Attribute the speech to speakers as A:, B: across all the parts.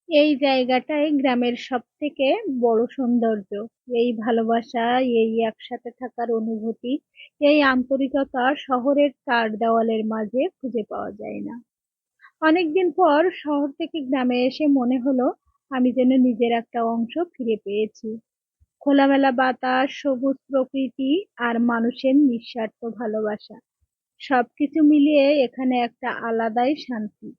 A: এই জায়গাটাই গ্রামের সবথেকে বড় সৌন্দর্য। এই ভালোবাসা, এই একসাথে থাকার অনুভূতি, এই আন্তরিকতা শহরের চার দেওয়ালের মাঝে খুঁজে পাওয়া যায় না। অনেকদিন পর শহর থেকে গ্রামে এসে মনে হলো আমি যেন নিজের একটা অংশ ফিরে পেয়েছি। খোলামেলা বাতাস, সবুজ প্রকৃতি আর মানুষের নিঃস্বার্থ ভালোবাসা, সবকিছু মিলিয়ে এখানে একটা আলাদাই শান্তি।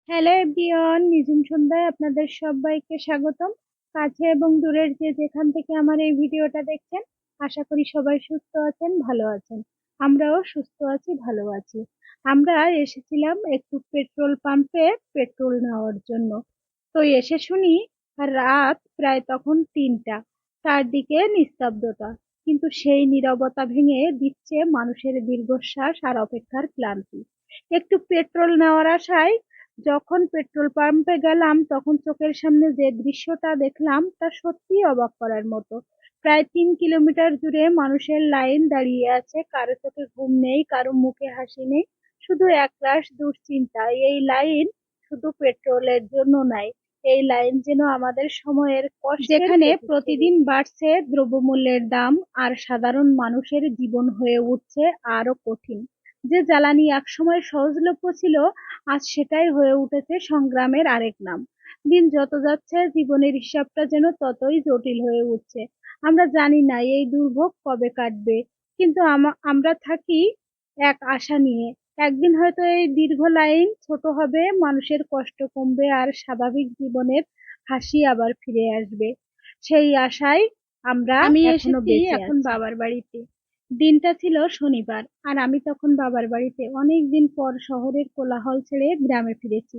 A: হ্যালো এভরিওয়ান, নিঝুম সন্ধ্যায় আপনাদের সবাইকে স্বাগতম। কাছে এবং দূরের যে যেখান থেকে আমার এই ভিডিওটা দেখছেন, আশা করি সবাই সুস্থ আছেন, ভালো আছেন। আমরাও সুস্থ আছি, ভালো আছি। আমরা এসেছিলাম একটু পেট্রোল পাম্পে পেট্রোল নেওয়ার জন্য। তো এসে শুনি রাত প্রায় তখন ৩টা। চারদিকে নিস্তব্ধতা, কিন্তু সেই নীরবতা ভেঙে দিচ্ছে মানুষের দীর্ঘশ্বাস আর অপেক্ষার ক্লান্তি। একটু পেট্রোল নেওয়ার আশায় যখন পেট্রোল পাম্পে গেলাম, তখন চোখের সামনে যে দৃশ্যটা দেখলাম তা সত্যিই অবাক করার মতো। প্রায় ৩ কিলোমিটার জুড়ে মানুষের লাইন দাঁড়িয়ে আছে, কারো চোখে ঘুম নেই, কারো মুখে হাসি নেই, শুধু একরাশ দুশ্চিন্তা। এই লাইন শুধু পেট্রোলের জন্য নয়, এই লাইন যেন আমাদের সময়ের কষ্টের যেখানে প্রতিদিন বাড়ছে দ্রব্যমূল্যের দাম, আর সাধারণ মানুষের জীবন হয়ে উঠছে আরো কঠিন। যে জ্বালানি একসময় সহজলভ্য ছিল, আজ সেটাই হয়ে উঠেছে সংগ্রামের আরেক নাম। দিন যত যাচ্ছে জীবনের হিসাবটা যেন ততই জটিল হয়ে উঠছে। আমরা জানি না এই দুর্ভোগ কবে কাটবে, কিন্তু আমরা থাকি এক আশা নিয়ে। একদিন হয়তো এই দীর্ঘ লাইন ছোট হবে, মানুষের কষ্ট কমবে, আর স্বাভাবিক জীবনের হাসি আবার ফিরে আসবে। সেই আশায় আমি এখনো বেঁচে এখন আছি। বাবার বাড়িতে দিনটা ছিল শনিবার, আর আমি তখন বাবার বাড়িতে। অনেক দিন পর শহরের কোলাহল ছেড়ে গ্রামে ফিরেছি।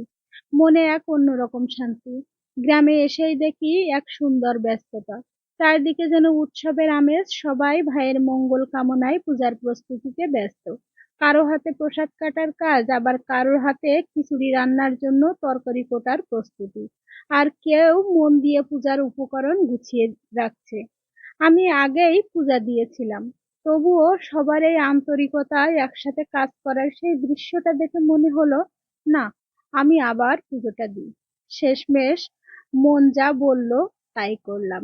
A: মনে এক অন্যরকম শান্তি। গ্রামে এসেই দেখি এক সুন্দর ব্যস্ততা, চারদিকে যেন উৎসবের আমেজ। সবাই ভাইয়ের মঙ্গল কামনায় পূজার প্রস্তুতিতে ব্যস্ত। কারো হাতে প্রসাদ কাটার কাজ, আবার কারোর হাতে খিচুড়ি রান্নার জন্য তরকারি কোটার প্রস্তুতি, আর কেউ মন দিয়ে পূজার উপকরণ গুছিয়ে রাখছে। আমি আগেই পূজা দিয়েছিলাম, তবুও সবার এই আন্তরিকতায় একসাথে কাজ করার সেই দৃশ্যটা দেখে মনে হলো, না, আমি আবার পুজোটা দিই। শেষমেশ মন যা বলল তাই করলাম।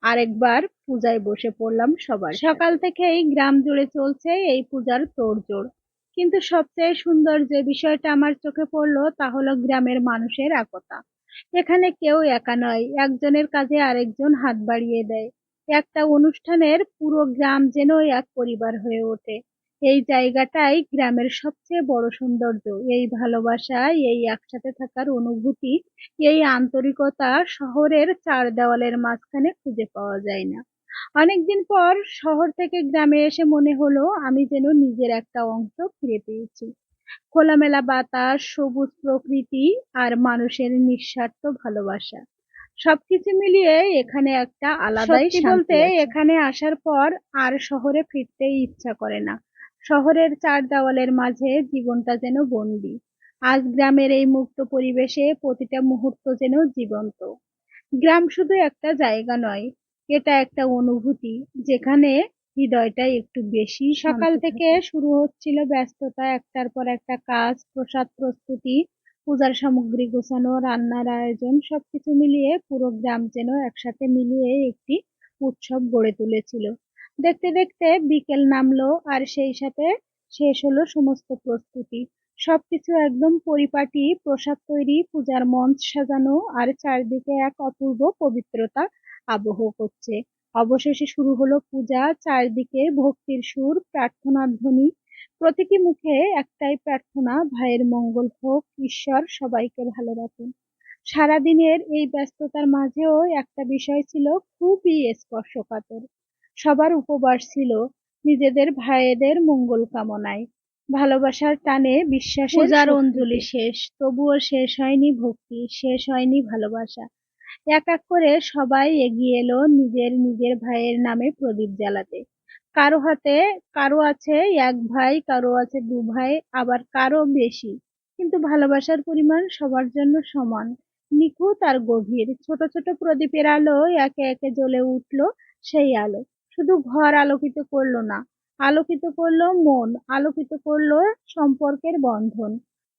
A: আরেকবার পূজায় বসে পড়লাম সবার সাথে। সকাল থেকেই গ্রাম জুড়ে চলছে এই পূজার তোড়জোড়। কিন্তু সবচেয়ে সুন্দর যে বিষয়টা আমার চোখে পড়লো তা হলো গ্রামের মানুষের একতা। এখানে কেউ একা নয়, একজনের কাজে আরেকজন হাত বাড়িয়ে দেয়। একটা অনুষ্ঠানের পুরো গ্রাম যেন এক পরিবার হয়ে ওঠে। এই জায়গাটাই গ্রামের সবচেয়ে বড় সৌন্দর্য। এই ভালোবাসা, এই একসাথে থাকার অনুভূতি, এই আন্তরিকতা শহরের চার দেওয়ালের মাঝখানে খুঁজে পাওয়া যায় না। অনেকদিন পর শহর থেকে গ্রামে এসে মনে হলো আমি যেন নিজের একটা অংশ ফিরে পেয়েছি। খোলামেলা বাতাস, সবুজ প্রকৃতি আর মানুষের নিঃস্বার্থ ভালোবাসা, সবকিছু মিলিয়ে এখানে একটা আলাদাই সত্যি বলতে শান্তি আছে। এখানে আসার পর আর শহরে ফিরতেই ইচ্ছা করে না। শহরের চার দেওয়ালের মাঝে জীবনটা যেন বন্দি। আজ গ্রামের এই মুক্ত পরিবেশে প্রতিটা মুহূর্ত যেন জীবন্ত। গ্রাম শুধু একটা জায়গা নয়, এটা একটা অনুভূতি, যেখানে হৃদয়টা একটু বেশি সকাল শান্ত থেকে থাকে। শুরু হচ্ছিল ব্যস্ততা, একটার পর একটা কাজ, প্রসাদ প্রস্তুতি, পূজার সামগ্রী গোছানো, রান্নার আয়োজন, সবকিছু মিলিয়ে পুরো গ্রাম যেন একসাথে মিলিয়ে একটি উৎসব গড়ে তুলেছিল। দেখতে দেখতে বিকেল নামলো, আর সেই সাথে শেষ হলো সমস্ত প্রস্তুতি। সবকিছু একদম পরিপাটি, প্রসাদ তৈরি, পূজার মঞ্চ সাজানো, আর চারদিকে এক অপূর্ব পবিত্রতা আবহ করছে। অবশেষে শুরু হলো পূজা, চারদিকে ভক্তির সুর, প্রার্থনার ধ্বনি। প্রতিটি মুখে একটাই প্রার্থনা, ভাইয়ের মঙ্গল হোক, ঈশ্বর সবাইকে ভালো রাখুন। সারাদিনের এই ব্যস্ততার মাঝেও একটা বিষয় ছিল খুবই স্পর্শকাতর। সবার উপবাস ছিল নিজেদের ভাইয়েদের মঙ্গল কামনায়, ভালোবাসার টানে, বিশ্বাসের পূজার অঞ্জলি শেষ, তবুও শেষ হয়নি ভক্তি, শেষ হয়নি ভালোবাসা। এক এক করে সবাই এগিয়ে এলো নিজের নিজের ভাইয়ের নামে প্রদীপ জ্বালাতে। কারো হাতে, কারো আছে এক ভাই, কারো আছে দু ভাই, আবার কারো বেশি। কিন্তু ভালোবাসার পরিমাণ সবার জন্য সমান, নিখুঁত আর গভীর। ছোট ছোট প্রদীপের আলো একে একে জ্বলে উঠল। সেই আলো শুধু ঘর আলোকিত করলো না, আলোকিত করলো মন, আলোকিত করলো সম্পর্কের বন্ধন।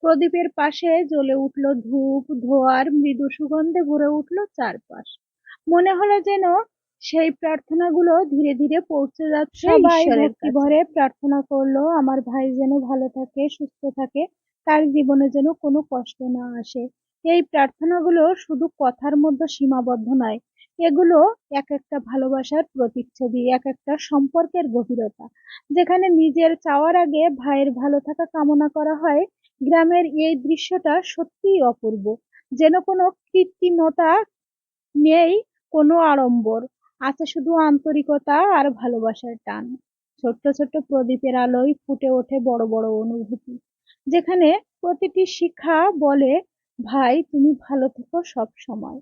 A: প্রদীপের পাশে জ্বলে উঠল ধূপ, ধোঁয়ার মৃদু সুগন্ধে ভরে উঠল চারপাশ। মনে হলো যেন সেই প্রার্থনাগুলো ধীরে ধীরে পৌঁছে যাচ্ছে সবাই
B: ঈশ্বরের
A: ভক্তি
B: কাছে।
A: ভরে প্রার্থনা করলো, আমার ভাই যেন ভালো থাকে, সুস্থ থাকে, তার জীবনে যেন কোনো কষ্ট না আসে। এই প্রার্থনাগুলো শুধু কথার মধ্যে সীমাবদ্ধ নয়, এগুলো এক একটা ভালোবাসার প্রতিচ্ছবি, এক একটা সম্পর্কের গভীরতা। যেখানে নিজের চাওয়ার আগে ভাইয়ের ভালো থাকা কামনা করা হয়। গ্রামের এই দৃশ্যটা সত্যিই অপূর্ব। যেন কোনো কৃত্রিমতা নেই, কোনো আড়ম্বর, আছে শুধু আন্তরিকতা আর ভালোবাসার টান। ছোট্ট ছোট্ট প্রদীপের আলোয় ফুটে ওঠে বড় বড় অনুভূতি, যেখানে প্রতিটি শিখা বলে, ভাই তুমি ভালো থেকো সব সময়।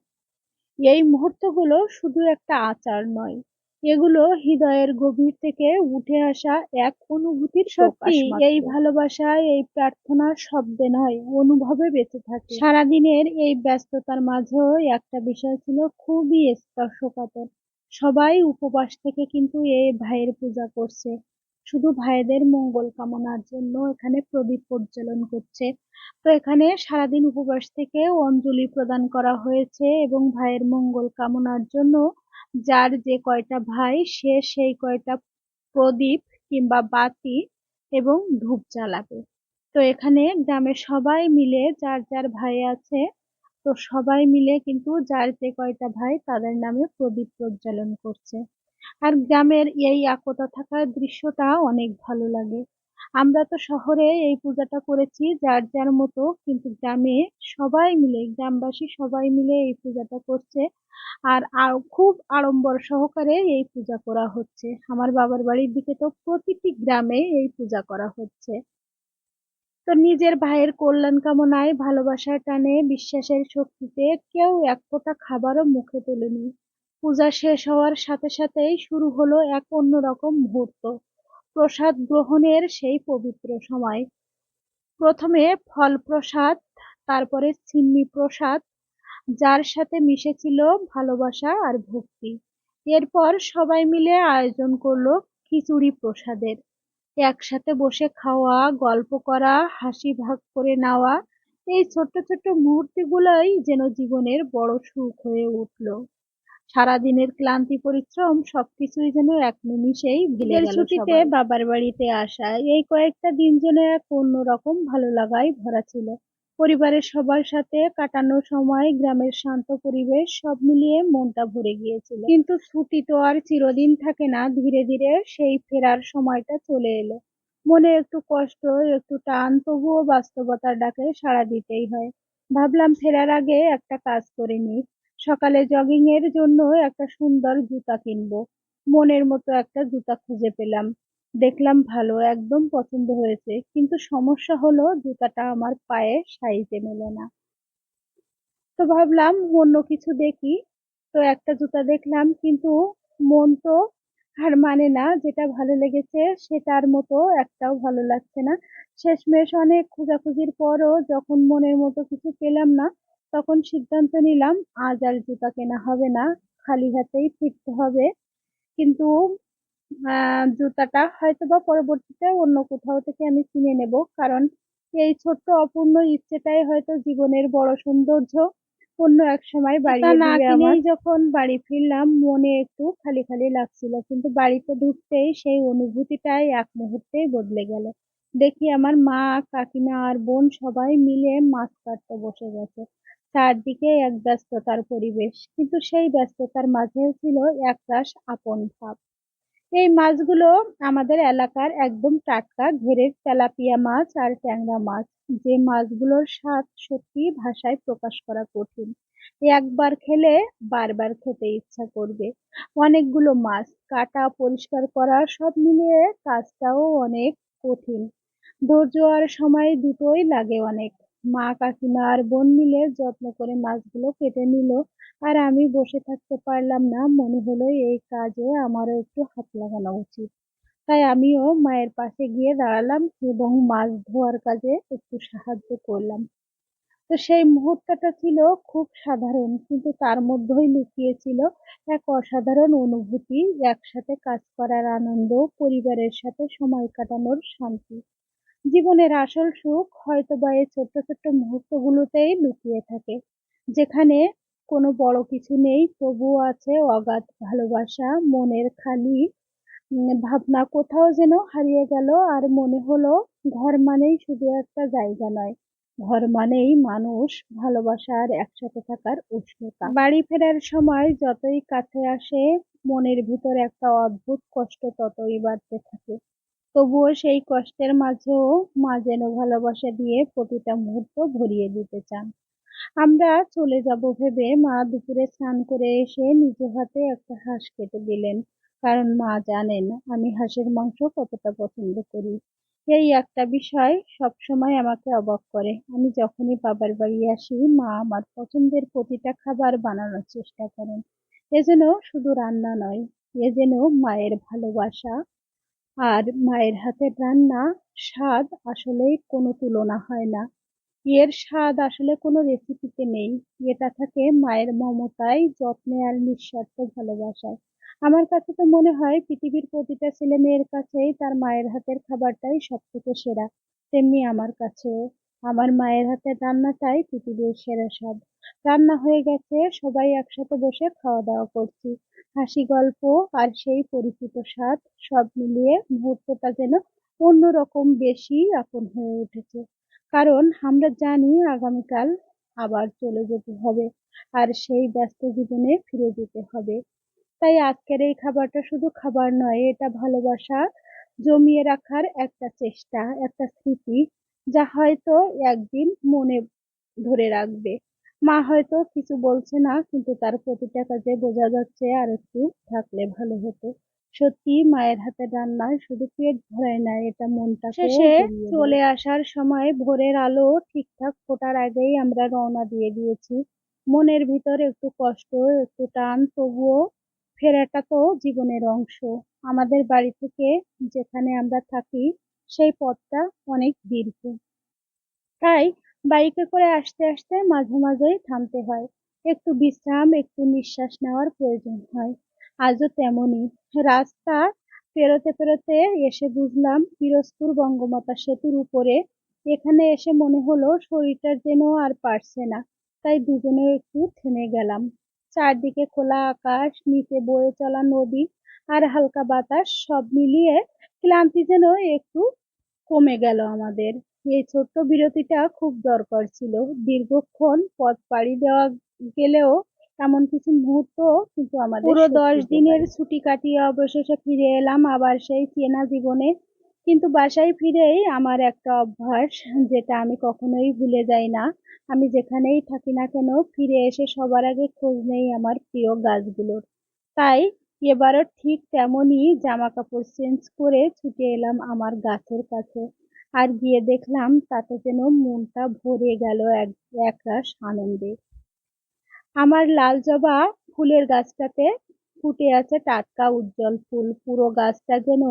A: এই মুহূর্তগুলো শুধু একটা আচার নয়, এগুলো হৃদয়ের গভীর থেকে উঠে আসা এক অনুভূতির প্রকাশ
B: সত্যি
A: মাত্র। এই ভালোবাসা এই প্রার্থনার শব্দে নয়, অনুভবে বেঁচে থাকে। সারাদিনের এই ব্যস্ততার মাঝেও একটা বিষয় ছিল খুবই স্পর্শকাতর। সবাই উপবাস থেকে কিন্তু এই ভাইয়ের পূজা করছে, শুধু ভাইদের মঙ্গল কামনার জন্য এখানে প্রদীপ প্রজ্বলন করছে। তো এখানে সারাদিন উপবাস থেকে অঞ্জলি প্রদান করা হয়েছে এবং ভাইয়ের মঙ্গল কামনার জন্য যার যে কয়টা ভাই সে সেই কয়টা প্রদীপ কিংবা বাতি এবং ধূপ জ্বালাবে। তো এখানে গ্রামের সবাই মিলে যার যার ভাই আছে, তো সবাই মিলে কিন্তু যার যে কয়টা ভাই তাদের নামে প্রদীপ প্রজ্বলন করছে। আর গ্রামের এই একতা থাকার দৃশ্যটা অনেক ভালো লাগে। আমরা তো শহরে এই পূজাটা করেছি যার যার মতো, কিন্তু গ্রামে সবাই মিলে, গ্রামবাসী সবাই মিলে এই পূজাটা করছে। আর খুব আড়ম্বর সহকারে এই পূজা করা হচ্ছে। আমার বাবার বাড়ির দিকে তো প্রতিটি গ্রামে এই পূজা করা হচ্ছে। তো নিজের ভাইয়ের কল্যাণ কামনায়, ভালোবাসার টানে, বিশ্বাসের শক্তিতে কেউ এক ফোঁটা খাবারও মুখে তোলেনি। পূজা শেষ হওয়ার সাথে সাথেই শুরু হলো এক অন্যরকম মুহূর্ত, প্রসাদ গ্রহণের সেই পবিত্র সময়। প্রথমে ফল প্রসাদ, তারপরে ছিন্নি প্রসাদ, যার সাথে মিশেছিল ভালোবাসা আর ভক্তি। এরপর সবাই মিলে আয়োজন করলো খিচুড়ি প্রসাদের। একসাথে বসে খাওয়া, গল্প করা, হাসি ভাগ করে নেওয়া, এই ছোট্ট ছোট্ট মুহূর্তগুলোই যেন জীবনের বড় সুখ হয়ে উঠলো। সারাদিনের ক্লান্তি পরিশ্রম সবকিছুই যেন এক নিমিষেই ভুলে গেল ছুটিতে সবাই। বাবার বাড়িতে আসা এই কয়েকটা দিন যেন এক অন্যরকম ভালো লাগায় ভরা ছিল। পরিবারের সবার সাথে কাটানো সময়, গ্রামের শান্ত পরিবেশ, সব মিলিয়ে মনটা ভরে গিয়েছিল। কিন্তু ছুটি তো আর চিরদিন থাকে না, ধীরে ধীরে সেই ফেরার সময়টা চলে এলো। মনে একটু কষ্ট, একটু টান, তবুও বাস্তবতার ডাকে সাড়া দিতেই হয়। ভাবলাম ফেরার আগে একটা কাজ করে নিই, সকালে জগিং এর জন্য একটা সুন্দর জুতা কিনবো। মনের মতো একটা জুতা খুঁজে পেলাম, দেখলাম ভালো, একদম পছন্দ হয়েছে, কিন্তু সমস্যা হলো জুতাটা আমার পায়ে সাইজে মেলে না। তো ভাবলাম অন্য কিছু দেখি। তো একটা জুতা দেখলাম, কিন্তু মন তো হার মানে না, যেটা ভালো লেগেছে সেটার মতো একটাও ভালো লাগছে না। শেষমেশ অনেক খোঁজাখুঁজির পরও যখন মনের মতো কিছু পেলাম না, তখন সিদ্ধান্ত নিলাম আজ আর জুতা কেনা হবে না, খালি হাতেই ফিরতে হবে। কিন্তু জুতাটা হয়তোবা পরবর্তীতে অন্য কোথাও থেকে আমি কিনে নেব, কারণ এই ছোট্ট অপূর্ণ ইচ্ছেটাই হয়তো জীবনের বড় সৌন্দর্য অন্য এক সময় বাড়িয়ে দিবে আমার। কিনেই যখন বাড়ি ফিরলাম, মনে একটু খালি খালি লাগছিল, কিন্তু বাড়িতে ঢুকতেই সেই অনুভূতিটাই এক মুহূর্তেই বদলে গেল। দেখি আমার মা, কাকিমা আর বোন সবাই মিলে মাছ কাটতে বসে গেছে। চারদিকে এক ব্যস্ততার পরিবেশ, কিন্তু সেই ব্যস্ততার মাঝেও ছিল একরাশ আপন ভাব। এই মাছগুলো আমাদের এলাকার একদম টাটকা ঘেরের তেলাপিয়া মাছ আর ট্যাংরা মাছ, যে মাছগুলোর স্বাদ সত্যি ভাষায় প্রকাশ করা কঠিন। একবার খেলে বারবার খেতে ইচ্ছা করবে। অনেকগুলো মাছ কাটা, পরিষ্কার করা, সব মিলিয়ে কাজটাও অনেক কঠিন। ধৈর্য আর সময় দুটোই লাগে অনেক। মা, কাকিমা আর বোন মিলে যত্ন করে মাছগুলো কেটে নিল, আর আমি বসে থাকতে পারলাম না, মনে হলো এই কাজে আমারও একটু হাত লাগানো উচিত। তাই আমিও মায়ের পাশে গিয়ে দাঁড়ালাম এবং মাছ ধোয়ার কাজে একটু সাহায্য করলাম। তো সেই মুহূর্তটা ছিল খুব সাধারণ, কিন্তু তার মধ্যেই লুকিয়ে ছিল এক অসাধারণ অনুভূতি, একসাথে কাজ করার আনন্দ, পরিবারের সাথে সময় কাটানোর শান্তি। জীবনের আসল সুখ হয়তোবা এই ছোট্ট ছোট্ট মুহূর্তগুলোতেই লুকিয়ে থাকে, যেখানে কোনো বড় কিছু নেই, তবুও আছে অগাধ ভালোবাসা, মনের খালি ভাবনা কোথাও যেন হারিয়ে গেল। আর মনে হলো ঘর মানেই শুধু একটা জায়গা নয়, ঘর মানেই মানুষ, ভালোবাসা আর একসাথে থাকার উষ্ণতা। বাড়ি ফেরার সময় যতই কাছে আসে, মনের ভিতর একটা অদ্ভুত কষ্ট ততই বাড়তে থাকে। তবুও সেই কষ্টের মাঝেও মা যেন ভালোবাসা দিয়ে প্রতিটা মুহূর্ত ভরিয়ে দিতে চান। আমরা চলে যাব ভেবে মা দুপুরে স্নান করে এসে নিজ হাতে একটা হাঁস কেটে দিলেন, কারণ মা জানেন আমি হাঁসের মাংস কতটা পছন্দ করি। এই একটা বিষয় সবসময় আমাকে অবাক করে, আমি যখনই বাবার বাড়ি আসি মা আমার পছন্দের প্রতিটা খাবার বানানোর চেষ্টা করেন। এ যেন শুধু রান্না নয়, এ যেন মায়ের ভালোবাসা। আর মায়ের হাতের রান্না স্বাদ আসলেই কোনো তুলনা হয় না। এর স্বাদ আসলে কোনো রেসিপিতে নেই। এটা থাকে মায়ের মমতায়, যত্নে আর নিঃস্বার্থ ভালোবাসায়। আমার কাছে তো মনে হয় পৃথিবীর প্রতিটা ছেলে মেয়ের কাছেই তার মায়ের হাতের খাবারটাই সব থেকে সেরা। তেমনি আমার কাছেও আমার মায়ের হাতের রান্নাটাই পৃথিবীর সেরা স্বাদ। রান্না হয়ে গেছে, সবাই একসাথে বসে খাওয়া দাওয়া করছি। হাসি গল্প আর সেই পরিচিত স্বাদ, সব মিলিয়ে মুহূর্তটা যেন অন্যরকম বেশি আপন হয়ে উঠেছে। কারণ আমরা জানি আগামীকাল আবার চলে যেতে হবে, আর সেই ব্যস্ত জীবনে ফিরে যেতে হবে। তাই আজকের এই খাবারটা শুধু খাবার নয়, এটা ভালোবাসা জমিয়ে রাখার একটা চেষ্টা, একটা স্মৃতি, যা হয়তো একদিন মনে ধরে রাখবে। মা হয়তো কিছু বলছে না, কিন্তু তার প্রতিটা কাজে বোঝা যাচ্ছে আর একটু থাকলে ভালো হতো। সত্যি মায়ের হাতের রান্না শুধু পেট ভরায় না, এটা মনটাকেও শেষে জড়িয়ে চলে দেয়। আসার সময় ভোরের আলো ঠিকঠাক ফোটার আগেই আমরা রওনা দিয়ে দিয়েছি। মনের ভিতর একটু কষ্ট, একটু টান, তবুও ফেরাটা তো জীবনের অংশ। আমাদের বাড়ি থেকে যেখানে আমরা থাকি সেই পথটা অনেক দীর্ঘ, তাই বাইকে করে আসতে আসতে মাঝে মাঝেই থামতে হয়, একটু বিশ্রাম, একটু নিঃশ্বাস নেওয়ার প্রয়োজন হয়। আজও তেমনই। রাস্তা পেরোতে পেরোতে এসে বুঝলাম পিরোজপুর বঙ্গমাতা সেতুর উপরে। এখানে এসে মনে হলো শরীরটা যেন আর পারছে না, তাই দুজনে একটু থেমে গেলাম। চারদিকে খোলা আকাশ, নিচে বয়ে চলা নদী আর হালকা বাতাস, সব মিলিয়ে ক্লান্তি যেন একটু কমে গেল আমাদের। এই ছোট্ট বিরতিটা খুব দরকার ছিল। দীর্ঘক্ষণ পথ পাড়ি দেওয়া গেলেও এমন কিছু মুহূর্ত কিন্তু আমাদের পুরো সত্যি 10 দিনের ছুটি কাটিয়ে অবশেষে ফিরে এলাম আবার সেই চেনা জীবনে। কিন্তু বাসায় ফিরেই আমার একটা অভ্যাস, যেটা আমি কখনোই ভুলে যাই না। আমি যেখানেই থাকি না কেন ফিরে এসে সবার আগে খোঁজ নেই আমার প্রিয় গাছগুলোর। তাই এবারও ঠিক তেমনই জামা কাপড় চেঞ্জ করে ছুটে এলাম আমার গাছের কাছে। আর গিয়ে দেখলাম তাতে যেন মনটা ভরে গেল একরাশ আনন্দে। আমার লাল জবা ফুলের গাছটাতে ফুটে আছে টাটকা উজ্জ্বল ফুল, পুরো গাছটা যেন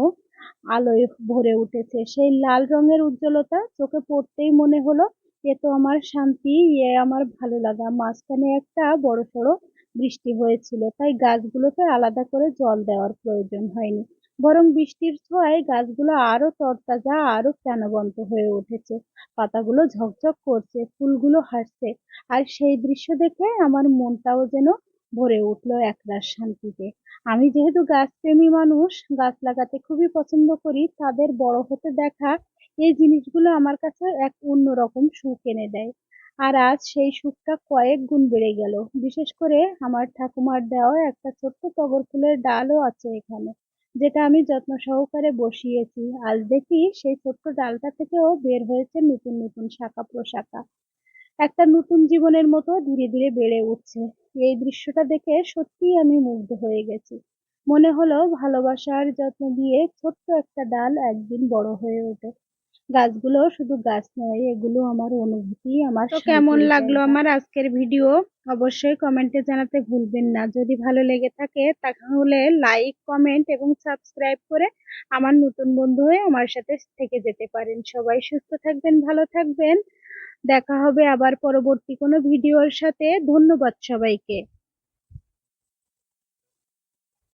A: আলোয় ভরে উঠেছে। সেই লাল রঙের উজ্জ্বলতা চোখে পড়তেই মনে হলো এ তো আমার শান্তি, এ আমার ভালো লাগা। মাঝখানে একটা বড়সড় বৃষ্টি হয়েছিল, তাই গাছগুলোকে আলাদা করে জল দেওয়ার প্রয়োজন হয়নি, বরং বৃষ্টির ছোঁয়ায় গাছগুলো আরো তরতাজা, আরো প্রাণবন্ত হয়ে উঠেছে। পাতাগুলো ঝকঝক করছে, ফুলগুলো হাসছে, আর সেই দৃশ্য দেখে আমার মনটাও যেন ভরে উঠলো একরাশ শান্তিতে। আমি যেহেতু গাছপ্রেমী মানুষ, গাছ লাগাতে খুবই পছন্দ করি, তাদের বড় হতে দেখা এই জিনিসগুলো আমার কাছে এক অন্যরকম সুখ এনে দেয়। আর আজ সেই সুখটা কয়েক গুণ বেড়ে গেল। বিশেষ করে আমার ঠাকুমার দেওয়া একটা ছোট্ট টগর ফুলের ডালও আছে এখানে, যেটা আমি যত্ন সহকারে বসিয়েছি। আজ দেখি সেই ছোট্ট ডালটা থেকেও বের হয়েছে নতুন নতুন শাখা প্রশাখা, একটা নতুন জীবনের মতো ধীরে ধীরে বেড়ে উঠছে। এই দৃশ্যটা দেখে সত্যিই আমি মুগ্ধ হয়ে গেছি। মনে হলো ভালোবাসার যত্ন দিয়ে ছোট্ট একটা ডাল একদিন বড় হয়ে ওঠে। গাছগুলো শুধু গাছ নয়, এগুলো আমার অনুভূতি, আমার তো কেমন লাগলো আমার আজকের ভিডিও? অবশ্যই কমেন্টে জানাতে ভুলবেন না। যদি ভালো লেগে থাকে তাহলে লাইক, কমেন্ট এবং সাবস্ক্রাইব করে আমার নতুন বন্ধু হয়ে আমার সাথে থেকে যেতে পারেন। সবাই সুস্থ থাকবেন, ভালো থাকবেন। দেখা হবে আবার পরবর্তী কোনো ভিডিওর সাথে। ধন্যবাদ সবাইকে।